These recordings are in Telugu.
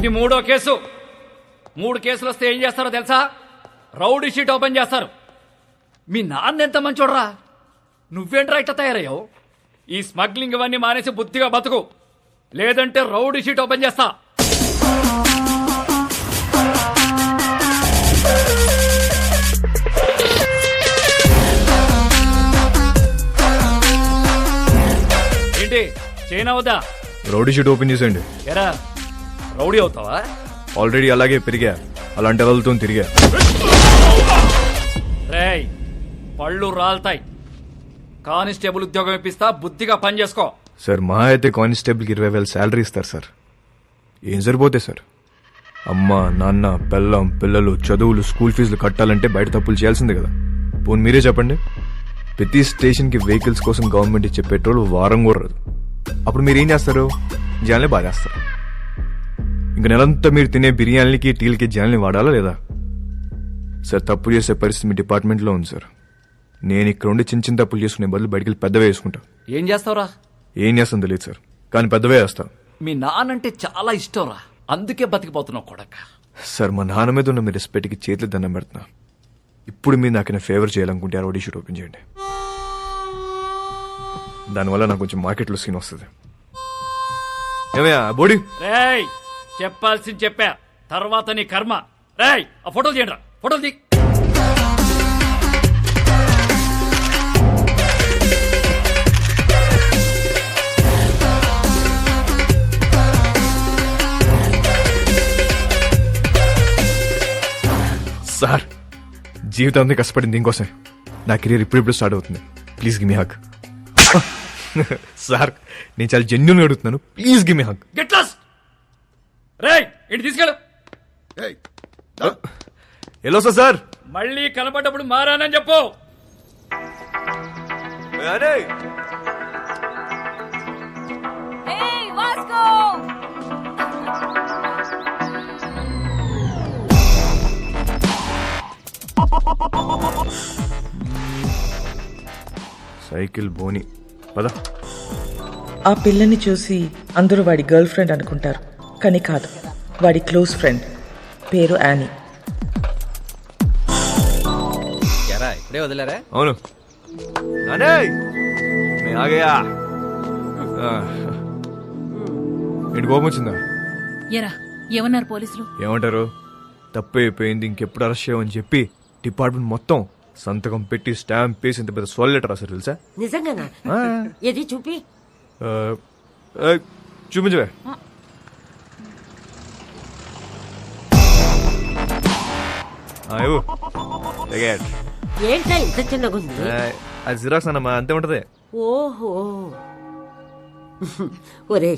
ఇది 3వ కేసు. 3 కేసులు వస్తే ఏం చేస్తారో తెలుసా? రౌడీ షీట్ ఓపెన్ చేస్తారు. మీ నాన్న ఎంత మంచోడరా, నువ్వేంట్రా ఇట్లా తయారయ్యావు? ఈ స్మగ్లింగ్ ఇవన్నీ మానేసి బుద్ధిగా బతుకు, లేదంటే రౌడీ షీట్ ఓపెన్ చేస్తా. ఏంటి చైనా వద్దా? రౌడీ షీట్ ఓపెన్ చేసేయండి. ఎరా రౌడీ అవుతావా? ఆల్రెడీ అలాగే పెరిగా, అలాంటి వాళ్ళతో తిరిగా. రేయ్ పళ్ళు రాల్తాయి. కానిస్టేబుల్ ఉద్యోగం ఇప్పిస్తా, బుద్ధిగా పని చేసుకో. సార్ మా అయితే కానిస్టేబుల్కి 20,000 శాలరీ ఇస్తారు సార్. ఏం సరిపోతాయి సార్? అమ్మ నాన్న పెళ్ళం పిల్లలు చదువులు స్కూల్ ఫీజులు కట్టాలంటే బయట తప్పులు చేయాల్సిందే కదా. పోనీ మీరే చెప్పండి, ప్రతి స్టేషన్కి వెహికల్స్ కోసం గవర్నమెంట్ ఇచ్చే పెట్రోల్ వారం కూడా రాదు. అప్పుడు మీరు ఏం చేస్తారు? జనాల్ని బాధేస్తారు. ఇంక నెలంతా మీరు తినే బిర్యానీలకి టీలకి జనాల్ని వాడాలా లేదా? సార్ తప్పు చేసే పరిస్థితి మీ డిపార్ట్మెంట్లో ఉంది సార్. నేను ఇక్కడ ఉండి చిన్న చిన్న తప్పులు చేసుకునే బదులు బయటికి వెళ్ళి పెద్దవే వేసుకుంటా. ఏం చేస్తావురా? ఏం చేస్తాను తెలియదు సార్, కానీ పెద్దవే వేస్తా. మీ నాన్నంటే చాలా ఇష్టంరా, అందుకే బతికిపోతున్నావు కొడక. సార్ మా నాన్న మీద ఉన్న మీ రెస్పెక్ట్కి చేతులు దండం పెడుతున్నా. ఇప్పుడు మీరు నాకు ఫేవర్ చేయాలనుకుంటే ఆ రౌడీ షీట్ ఓపెన్ చేయండి. దానివల్ల నాకు కొంచెం మార్కెట్లో సీన్ వస్తుంది. ఏమయ్యా బోడీ? రేయ్ చెప్పాల్సింది చెప్పా, తర్వాత నీ కర్మ. రేయ్ ఆ ఫోటోలు తీయండి, ఫోటోలు తీ. సార్ జీవితాంతం కష్టపడింది దీనికోసం. నా కెరీర్ ఇప్పుడిప్పుడు స్టార్ట్ అవుతుంది. Please give me hug. Sir నేను చాలా జెన్యూన్గా అడుగుతున్నాను, please give me hug. Get lost. రేయ్ ఇంటి తీసుకెళ్ళు. Hello sir. మళ్ళీ కనపడ్డప్పుడు మారానని చెప్పు. సైకిల్ బోని పద. ఆ పిల్లని చూసి అందరూ వాడి గర్ల్ ఫ్రెండ్ అనుకుంటారు, కానీ కాదు, వాడి క్లోజ్ ఫ్రెండ్. పేరు యానీ. ఇప్పుడే వదిలేరా? అవును. ఏంటి కోపం వచ్చిందా? ఎరా ఏమన్నారు పోలీసులు? ఏమంటారు? తప్పు అయిపోయింది, ఇంకెప్పుడు అరెస్ట్ చేయమని చెప్పి డిపార్ట్మెంట్ మొత్తం సంతకం పెట్టి స్టాంప్ వేసి ఇంత పెద్ద సోల్ లెటర్ రాశారు తెలుసా? నిజంగానా? ఏది చూపి. చూపించవే. ఏంటా ఇంత చిన్నగుంది? అది జిరాక్స్ అన్నమా, అంతే ఉంటది. ఓహో ఒరే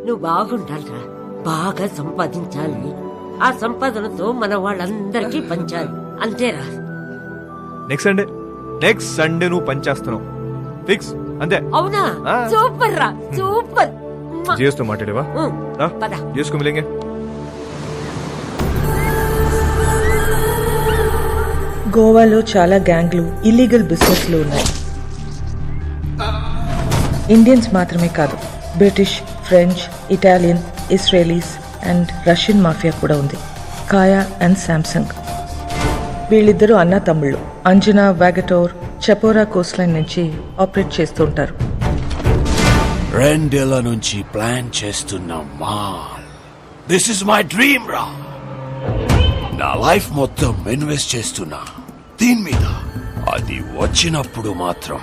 నువ్వు బాగుండాలిరా, బాగా సంపాదించాలి. ఆ సంపాదనతో మన వాళ్ళందరికీ పంచాలి, అంతేరా. నెక్స్ట్ సండే నువ్వు పనిచేస్తున్నావు ఫిక్స్, అంతే. అవునా? సూపర్ రా, సూపర్. చేస్తూ మాట్లాడేవా? చేసుకో మిలింగే. గోవాలో చాలా గ్యాంగ్లు ఇల్లీగల్ బిజినెస్లు ఉన్నాయి. ఇండియన్స్ మాత్రమే కాదు, British, French, Italian, Israelis and Russian mafia కూడా ఉంది. కాయా అండ్ శాంసంగ్. వీళ్ళిద్దరూ అన్నా తమ్ముళ్ళు. అంజనా వాగటోర్ చపోరా కోస్ట్ లైన్ నుంచి ఆపరేట్ చేస్తూ ఉంటారు. 2 ఏళ్ల నుంచి ప్లాన్ చేస్తున్న mall. This is my dream రా. నా లైఫ్ మొత్తం ఇన్వెస్ట్ చేస్తున్నా దీని మీద. అది వచ్చినప్పుడు మాత్రం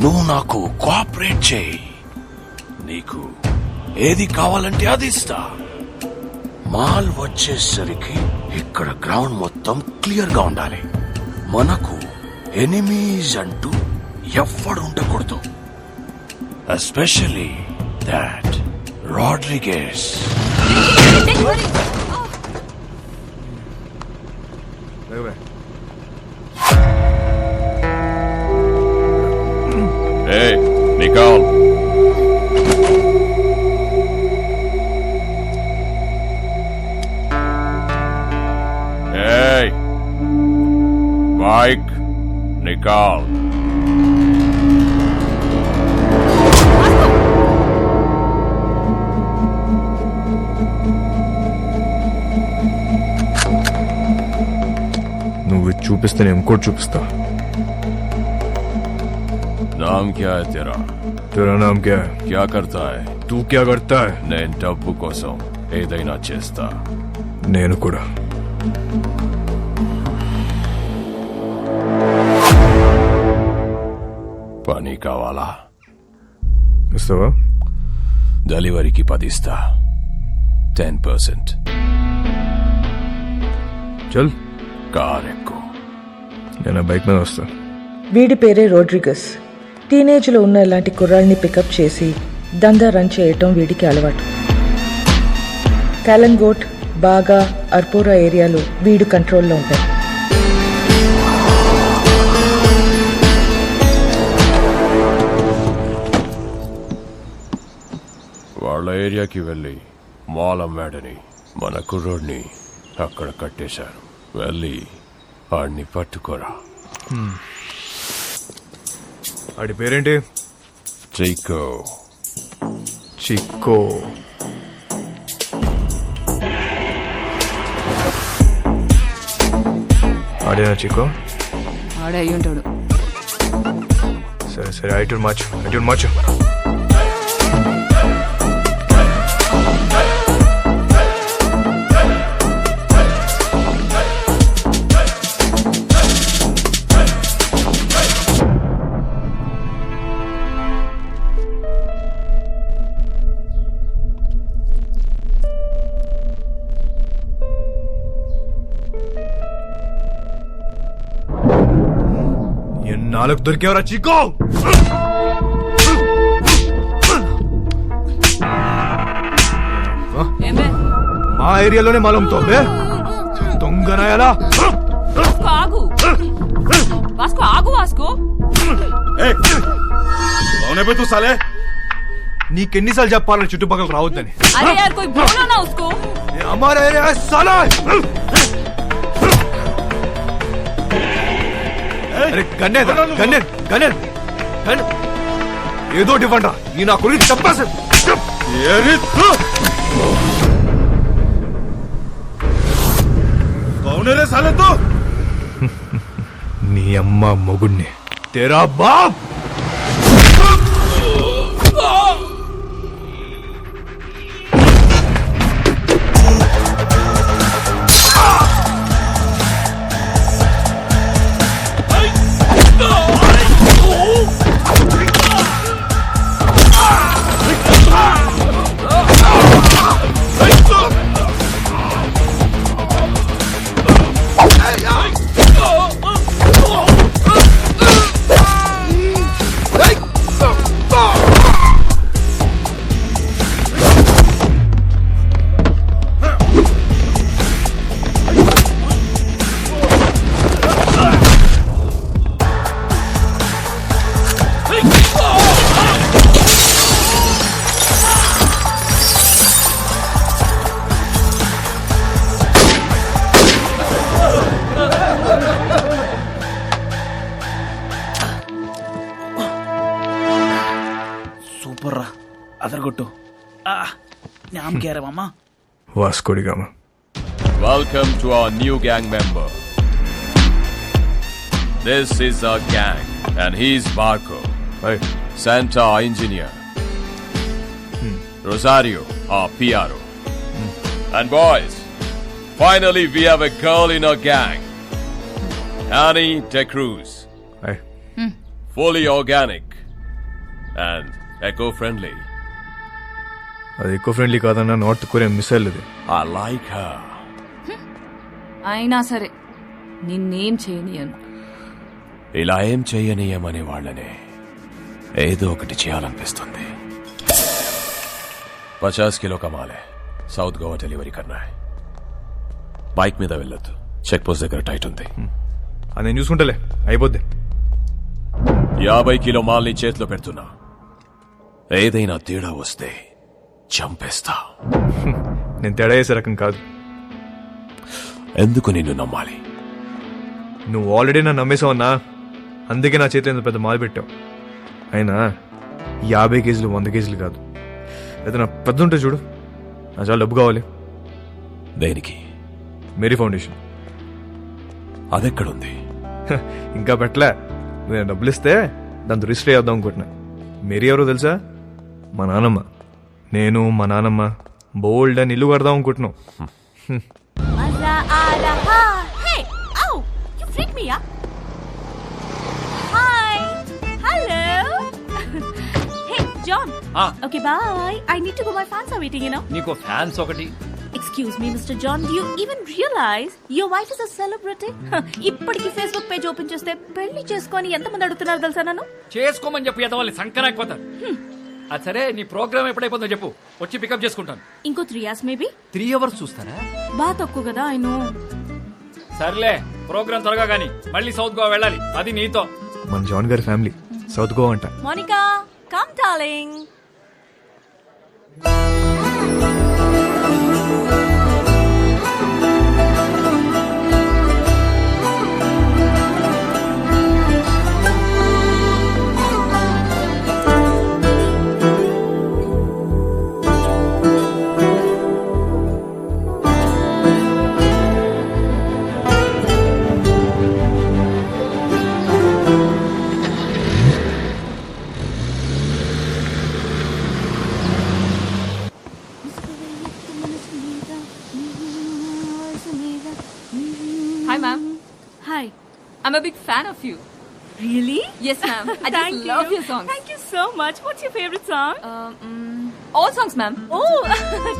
నువ్వు నాకు కోఆపరేట్ చేయి. నీకు ఏది కావాలంటే అది ఇస్తా. మాల్ వచ్చేసరికి ఇక్కడ గ్రౌండ్ మొత్తం క్లియర్ గా ఉండాలి. మనకు ఎనిమీస్ అంటూ ఎవ్వడు ఉండకూడదు. Especially that Rodriguez. Hey, Nicole. Hey, Mike, Nicole. చూపిస్తే నేను ఇంకోటి చూపిస్తా. नाम क्या है तेरा? तेरा नाम क्या है? क्या करता है? तू क्या करता है? నేను డబ్బు కోసం ఏదైనా చేస్తా. నేను కూడా. పని కావాలా? ఇస్తావా? డెలివరీకి 10 ఇస్తా. 10%. చల్, కార్ ఎక్కు. నేను ఆ బైక్ మీద వస్తా. వీడి పేరే రోడ్రిగస్. టీనేజ్లో ఉన్న ఇలాంటి కుర్రాళ్ళని పికప్ చేసి దందా రన్ చేయటం వీడికి అలవాటు. కాలంగోట్, బాగా, అర్పోరా ఏరియాలో వీడు కంట్రోల్లో ఉంటాయి. వాళ్ళ ఏరియాకి వెళ్ళి మాల్ అమ్మాడని మన కుర్రోడ్ని అక్కడ కట్టేశారు. వెళ్ళి ఆడిని పట్టుకోరా. ఆడి పేరేంటి? చైకో. చిక్కో. ఆడేనా చిక్కో? ఆడే అయ్యి ఉంటాడు. సరే సరే, ఐటూర్ మార్చు. నాలుగు దొరికేవరా చిక్కో? ఏమే మా ఏరియాలోనే మాలంతో దొంగనాయాలా? ఆగు వాస్కో, ఆగు వాస్కో. తూ సాలే. నీకెన్నిసార్లు చెప్పాలని చుట్టుపక్కల రావద్దని? అరే యార్ కోई बोलो ना उसको. हमारा एरिया है साला. అరే గన్నేన్ ఏదో ఇవ్వండి. ఈ నా గురించి చెప్పాల్సి నీ అమ్మ మొగుణ్ణి తేరా బాబ్. సూపర్ రా, అదరగొట్టు. నామ్ క్యా రే మామా? Vasco da Gama. Welcome to our new gang member. This is our gang and he's Marco. Hi. Santa, our engineer. Rosario, our PRO. And boys, finally we have a girl in our gang. Annie De Cruz. Hi. Fully organic and eco-friendly. అది ఎక్కువ ఫ్రెండ్లీ కాదన్నా, నార్త్ కొరియన్ మిసైల్ ఇది. I like her. అయినా సరే నిన్నేం చేయనియను. ఇలా ఏం చెయ్యనీయమనే వాళ్ళనే ఏదో ఒకటి చేయాలనిపిస్తుంది. 50 కిలో కమాలే. సౌత్ గోవా డెలివరీ కన్నా. బైక్ మీద వెళ్ళొద్దు, చెక్ పోస్ట్ దగ్గర టైట్ ఉంది. అది నేను చూసుకుంటలే, అయిపోద్ది. 50 కిలో మాల్ని చేతిలో పెడుతున్నా. ఏదైనా తేడా వస్తే చంపేస్తా. నేను తేడా చేసే రకం కాదు. ఎందుకు నిన్ను నమ్మాలి? నువ్వు ఆల్రెడీ నన్ను నమ్మేసావన్నా, అందుకే నా చేతిలో ఇంత పెద్ద మాల్ పెట్టావు. అయినా 50 కేజీలు 100 కేజీలు కాదు, ఏదైనా పెద్ద ఉంటే చూడు. నా చాలా డబ్బు కావాలి. దేనికి? Mary foundation. అదెక్కడుంది? ఇంకా పెట్టలే. నేను డబ్బులు ఇస్తే దాంతో రిజిస్టర్ చేద్దాం అనుకుంటున్నా. మేరీ ఎవరో తెలుసా? మా నాన్నమ్మ. నేను మా నాన్నమ్మ బోల్డ్ అని ఇల్లు కడదాం అనుకుంటున్నాం. మజా ఆ రహా హే oh you freak me yeah hi hello hey John okay bye I need to go my fans are waiting you know నీకు ఫ్యాన్స్ ఒకటి. Excuse me mister John do you even realize your wife is a celebrity ఇప్పటికి ఫేస్బుక్ పేజ్ ఓపెన్ చేస్తే పెళ్లి చేసుకొని ఎంతమంది అడుగుతున్నారు తెలుసా నన్ను చేసుకోమని చెప్పు ఎదవాలి సంకరాకపోతారు. అది సరే నీ ప్రోగ్రామ్ ఎప్పుడైపోతుందో చెప్పు, వచ్చి పికప్ చేసుకుంటాను. ఇంకో 3 hours మేబీ 3 hours చూస్తారా? బా తక్కువ కదా ఐ నో. సర్లే ప్రోగ్రామ్ త్వరగా గానీ మళ్ళీ సౌత్ గోవా వెళ్ళాలి, అది నీతో. మన జాన్ గారి ఫ్యామిలీ సౌత్ గోవా అంట. Monica come darling. Hi, ma'am. Hi. I'm a big fan of you. Really? Yes, ma'am. I just love your songs. Thank you so much. What's your favorite song? All songs, ma'am. Oh,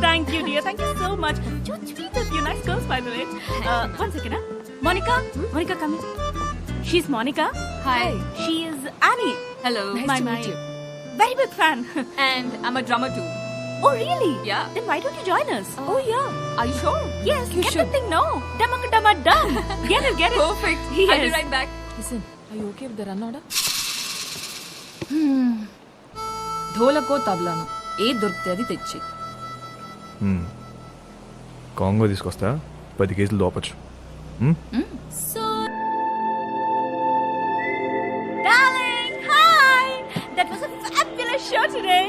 thank you, dear. Thank you so much. So sweet of you. Nice girls, by the way. One second, huh? Monica? Monica, come here. She's Monica. Hi. She is Annie. Hello. Nice My to meet you. Very big fan. And I'm a drummer too. Oh, really? Yeah. Then why don't you join us? Oh, yeah. Are you sure? Yes, You get should. the thing now. Dumma dumma dum. Get it, get it. Perfect. Yes. I'll be right back. Listen, are you okay with the run order? ధోలకో తబలాను ఏ దొరికితే అది తెచ్చి. కాంగో తీసుకొస్తా, 10 కేజీలు దోపచ్చు. Darling, hi. That was a fabulous show today.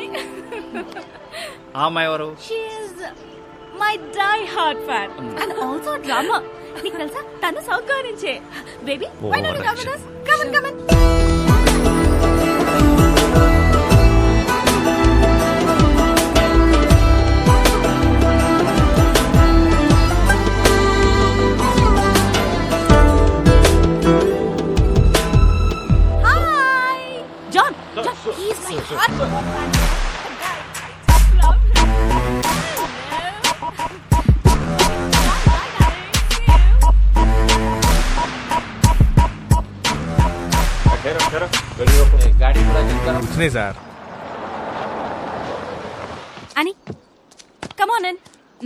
ఆ అమ్మాయి ఎవరు? She is my die-hard fan and also a drummer. నీకు తెలుసా తను సౌత్ గోవా నుంచే. Baby, why don't you come with us? Come on, come on. Hi, John. John, he is my hardcore fan. Love him. गाड़ी थोड़ा जल्दी कुछ नहीं sir. Annie, come on in.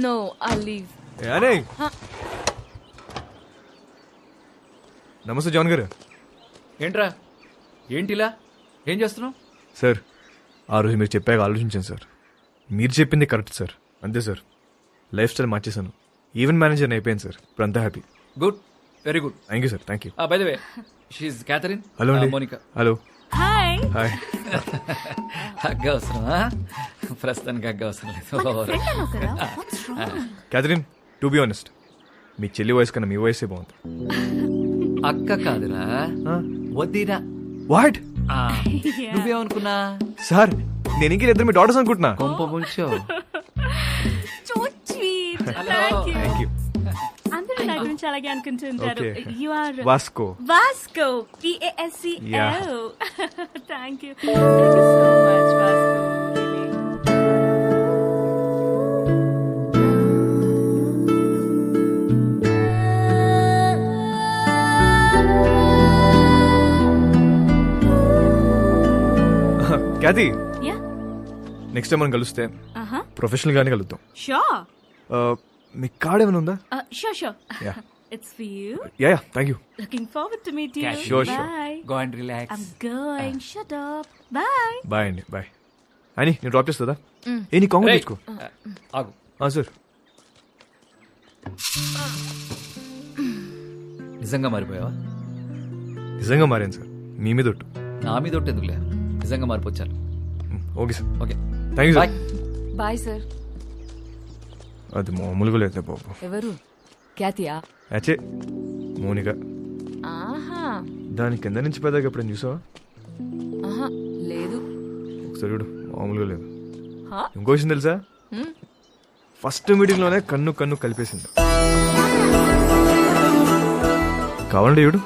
No, I'll leave. అనే నమస్తే జాన్ గారు. ఏంట్రా ఏంటిలా ఏం చేస్తున్నావు? సార్ ఆ రోజు మీరు చెప్పాక ఆలోచించాను సార్. మీరు చెప్పింది కరెక్ట్ సార్. అంతే సార్, లైఫ్ స్టైల్ మార్చేశాను. ఈవెంట్ మేనేజర్ అయిపోయాను సార్. ఇప్పుడు అంతా happy. Good, very good. Thank you sir. Thank you. By the way షీఈ్ క్యాథరిన్. హలో అండి. Monica. Hello. Hi. Hi. Hug అవసరమా? ప్రస్తుతానికి హగ్ అవసరం లేదు. క్యాథరిన్, టు బి ఆనెస్ట్ మీ చెల్లి వయసు కన్నా మీ వయసే బాగుంది. అక్క కాదురా, వద్దిరా. వాట్? నువ్వేమనుకున్నా? సార్ నేను ఇంక ఇద్దరు మీ డాటర్స్ అనుకుంటున్నా. కొంప ముంచో. So sweet. Hello. Thank you. అందరూ నా గురించి అలాగే అనుకుంటుంటారు. Okay. You are Vasco. Vasco. Vasco. Yeah. Thank you. Thank you so much, Vasco. Really. Cathy, Yeah. Next time మనం కలిస్తే Uh-huh. ప్రొఫెషనల్ గానే కలుద్దాం. Sure. మీ కార్డ్ ఏమైనా ఉందా? Sure. Yeah. It's for you. Yeah thank you. Looking forward to meet you. Yeah, sure. Bye. Go and relax. I'm going. Shut up. Bye. Bye అండి. బాయ్. అని నేను డ్రాప్ చేస్తుందా? ఏ నీ కాంగ్రెస్ తెచ్చుకో. ఆగు. సార్ నిజంగా మారిపోయావా? నిజంగా మారాను సార్. మీ మీద ఒట్టు. నా మీద ఒకటి ఎందుకులే, నిజంగా మారిపోచ్చాను. Okay sir. Okay thank you bye. Sir. Bye sir. అది మామూలుగా లేదు బాబు. ఎవరు? క్యాతియా? అచ్చే మోనిక. ఆహా దాని కింద నుంచి పెద్దగా ఎప్పుడైనా చూసావా? ఆహా లేదు. ఒకసారి చూడు, మామూలుగా లేదు. హా? ఇంకో విషయం తెలుసా? ఫస్ట్ మీటింగ్ లోనే కన్ను కన్ను కలిపేసింది. కావాలంటే చూడు,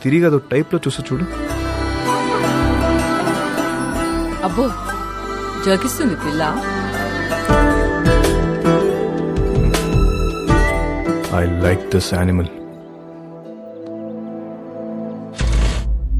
తిరిగి అదో టైప్ లో చూస్తూ చూడు. అబ్బో జోకిస్తుంది పిల్ల. I like this animal.